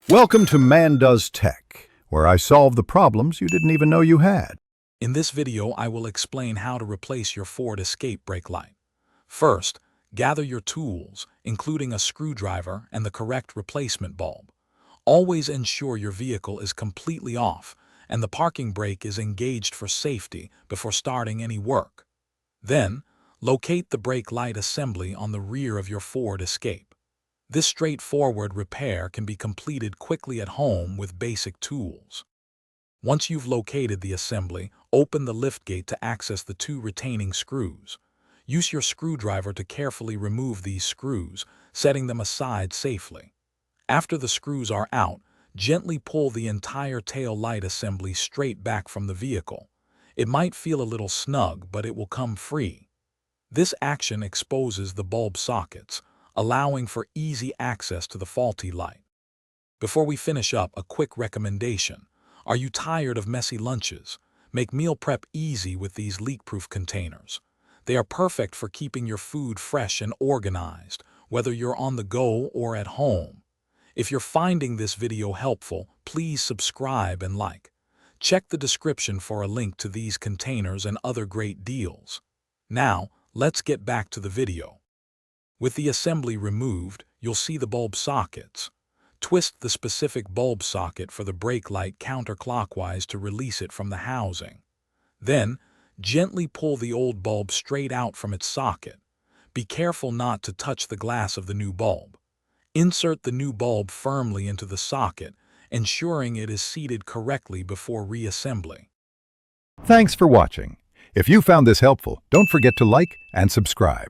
Welcome to Man Does Tech, where I solve the problems you didn't even know you had. In this video, I will explain how to replace your Ford Escape brake light. First, gather your tools, including a screwdriver and the correct replacement bulb. Always ensure your vehicle is completely off and the parking brake is engaged for safety before starting any work. Then, locate the brake light assembly on the rear of your Ford Escape. This straightforward repair can be completed quickly at home with basic tools. Once you've located the assembly, open the liftgate to access the two retaining screws. Use your screwdriver to carefully remove these screws, setting them aside safely. After the screws are out, gently pull the entire tail light assembly straight back from the vehicle. It might feel a little snug, but it will come free. This action exposes the bulb sockets, allowing for easy access to the faulty light. Before we finish up, a quick recommendation. Are you tired of messy lunches? Make meal prep easy with these leak-proof containers. They are perfect for keeping your food fresh and organized, whether you're on the go or at home. If you're finding this video helpful, please subscribe and like. Check the description for a link to these containers and other great deals. Now, let's get back to the video. With the assembly removed, you'll see the bulb sockets. Twist the specific bulb socket for the brake light counterclockwise to release it from the housing. Then, gently pull the old bulb straight out from its socket. Be careful not to touch the glass of the new bulb. Insert the new bulb firmly into the socket, ensuring it is seated correctly before reassembly. Thanks for watching. If you found this helpful, don't forget to like and subscribe.